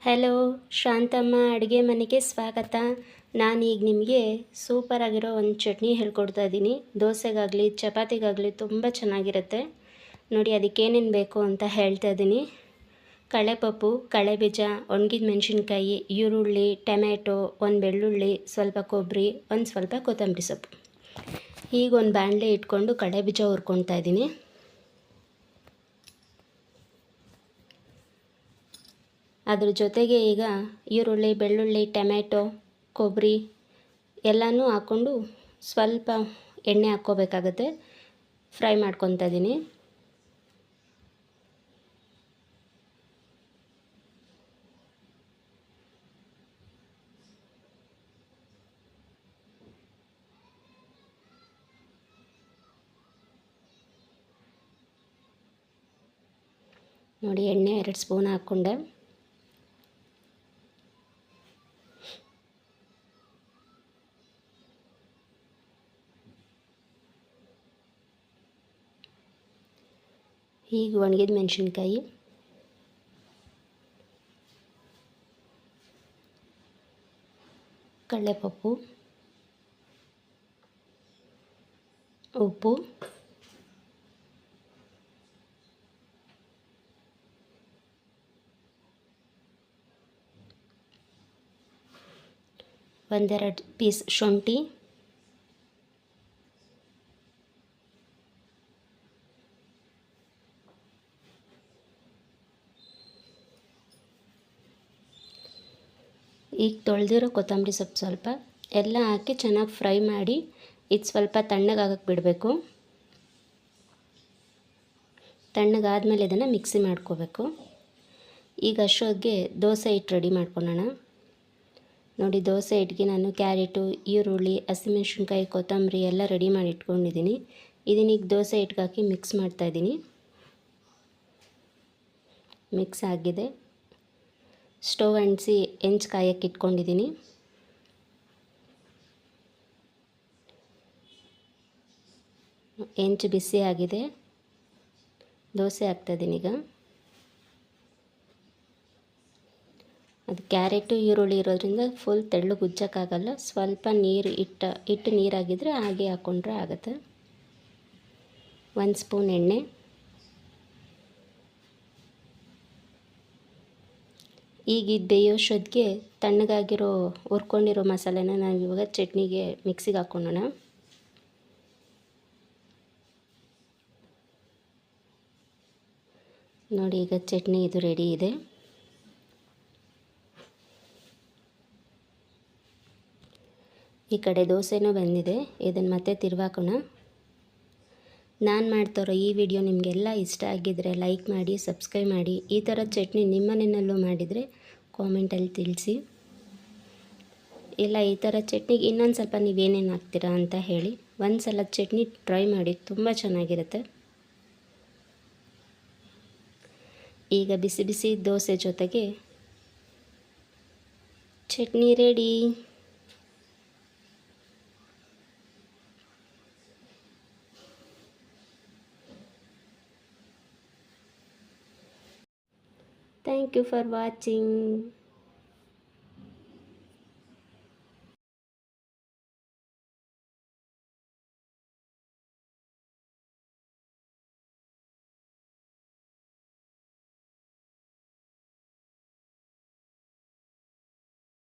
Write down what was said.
Hello, Shanthamma ಅಡುಗೆ ಮನೆಗೆ ಸ್ವಾಗತ. ನಾನೀಗ ನಿಮಗೆ ಸೂಪರಾಗಿರೋ ಒಂದು ಚಟ್ನಿ ಹೇಳ್ಕೊಡ್ತಾ ಇದ್ದೀನಿ. ದೋಸೆಗಾಗಲಿ ಚಪಾತಿಗಾಗಲಿ ತುಂಬ ಚೆನ್ನಾಗಿರುತ್ತೆ. ನೋಡಿ ಅದಕ್ಕೇನೇನು ಬೇಕು ಅಂತ ಹೇಳ್ತಾ ಇದ್ದೀನಿ. ಕಡಲೆಪಪ್ಪು, ಕಡಲೆಬೀಜ, ಒಣಗಿದ ಮೆಣಸಿನ್ಕಾಯಿ, ಈರುಳ್ಳಿ, ಟೊಮ್ಯಾಟೊ, ಒಂದು ಬೆಳ್ಳುಳ್ಳಿ, ಸ್ವಲ್ಪ ಕೊಬ್ಬರಿ, ಒಂದು ಸ್ವಲ್ಪ ಕೊತ್ತಂಬರಿ ಸೊಪ್ಪು. ಈಗ ಒಂದು ಬಾಣಲೆ ಇಟ್ಕೊಂಡು ಕಡಲೆಬೀಜ ಹುರ್ಕೊಳ್ತಾ ಇದ್ದೀನಿ. ಅದ್ರ ಜೊತೆಗೆ ಈಗ ಈರುಳ್ಳಿ, ಬೆಳ್ಳುಳ್ಳಿ, ಟೊಮ್ಯಾಟೊ, ಕೊಬ್ಬರಿ ಎಲ್ಲನೂ ಹಾಕ್ಕೊಂಡು ಸ್ವಲ್ಪ ಎಣ್ಣೆ ಹಾಕ್ಕೋಬೇಕಾಗತ್ತೆ. ಫ್ರೈ ಮಾಡ್ಕೊತಾ ಇದ್ದೀನಿ. ನೋಡಿ ಎಣ್ಣೆ 2 ಸ್ಪೂನ್ ಹಾಕ್ಕೊಂಡೆ. ಈಗ ಒಣಗಿದ ಮೆಣಸಿನ್ಕಾಯಿ, ಕಡಲೆಪಪ್ಪು, ಉಪ್ಪು, ಒಂದೆರಡು ಪೀಸ್ ಶುಂಠಿ, ಈಗ ತೊಳೆದಿರೋ ಕೊತ್ತಂಬರಿ ಸೊಪ್ಪು ಸ್ವಲ್ಪ ಎಲ್ಲ ಹಾಕಿ ಚೆನ್ನಾಗಿ ಫ್ರೈ ಮಾಡಿ ಇದು ಸ್ವಲ್ಪ ತಣ್ಣಗಾಗಕ್ಕೆ ಬಿಡಬೇಕು. ತಣ್ಣಗಾದಮೇಲೆ ಇದನ್ನು ಮಿಕ್ಸಿ ಮಾಡ್ಕೋಬೇಕು. ಈಗ ಅಷ್ಟೊತ್ತಿಗೆ ದೋಸೆ ಹಿಟ್ಟು ರೆಡಿ ಮಾಡ್ಕೊಳ್ಳೋಣ. ನೋಡಿ ದೋಸೆ ಹಿಟ್ಟಿಗೆ ನಾನು ಕ್ಯಾರೆಟು, ಈರುಳ್ಳಿ, ಹಸಿಮೆಣಸಿನ್ಕಾಯಿ, ಕೊತ್ತಂಬರಿ ಎಲ್ಲ ರೆಡಿ ಮಾಡಿ ಇಟ್ಕೊಂಡಿದ್ದೀನಿ. ಇದನ್ನೀಗ ದೋಸೆ ಹಿಟ್ಟಿಗೆ ಹಾಕಿ ಮಿಕ್ಸ್ ಮಾಡ್ತಾಯಿದ್ದೀನಿ. ಮಿಕ್ಸ್ ಆಗಿದೆ. ಸ್ಟವ್ ಅಂಟಿಸಿ ಹೆಂಚು ಕಾಯಕ್ಕೆ ಇಟ್ಕೊಂಡಿದ್ದೀನಿ. ಹೆಂಚು ಬಿಸಿ ಆಗಿದೆ. ದೋಸೆ ಹಾಕ್ತಾಯಿದ್ದೀನಿ ಈಗ. ಅದು ಕ್ಯಾರೆಟು ಈರುಳ್ಳಿ ಇರೋದ್ರಿಂದ ಫುಲ್ ತೆಳ್ಳಗೆ ಉಜ್ಜೋಕ್ಕಾಗಲ್ಲ. ಸ್ವಲ್ಪ ನೀರು ಹಿಟ್ಟು ನೀರಾಗಿದ್ದರೆ ಹಾಗೆ ಹಾಕ್ಕೊಂಡ್ರೆ ಆಗುತ್ತೆ. 1 ಸ್ಪೂನ್ ಎಣ್ಣೆ, ಈಗ ಇದು ಬೇಯೋಷ್ಟೊತ್ತಿಗೆ ತಣ್ಣಗಾಗಿರೋ ಹುರ್ಕೊಂಡಿರೋ ಮಸಾಲೆನ ನಾವು ಇವಾಗ ಚಟ್ನಿಗೆ ಮಿಕ್ಸಿಗೆ ಹಾಕ್ಕೊಳ್ಳೋಣ. ನೋಡಿ ಈಗ ಚಟ್ನಿ ಇದು ರೆಡಿ ಇದೆ. ಈ ಕಡೆ ದೋಸೆನೂ ಬಂದಿದೆ. ಇದನ್ನು ಮತ್ತೆ ತಿರುವಾಕೋಣ. ನಾನು ಮಾಡ್ತಾರೋ ಈ ವಿಡಿಯೋ ನಿಮಗೆಲ್ಲ ಇಷ್ಟ ಆಗಿದ್ದರೆ ಲೈಕ್ ಮಾಡಿ, ಸಬ್ಸ್ಕ್ರೈಬ್ ಮಾಡಿ. ಈ ಥರ ಚಟ್ನಿ ನಿಮ್ಮ ಮನೆಯಲ್ಲೂ ಮಾಡಿದರೆ ಕಾಮೆಂಟಲ್ಲಿ ತಿಳಿಸಿ. ಇಲ್ಲ ಈ ಥರ ಚಟ್ನಿಗೆ ಇನ್ನೊಂದು ಸ್ವಲ್ಪ ನೀವೇನೇನು ಹಾಕ್ತೀರಾ ಅಂತ ಹೇಳಿ. ಒಂದು ಸಲ ಚಟ್ನಿ ಟ್ರೈ ಮಾಡಿ, ತುಂಬ ಚೆನ್ನಾಗಿರುತ್ತೆ. ಈಗ ಬಿಸಿ ಬಿಸಿ ದೋಸೆ ಜೊತೆಗೆ chutney ready. Thank you for watching.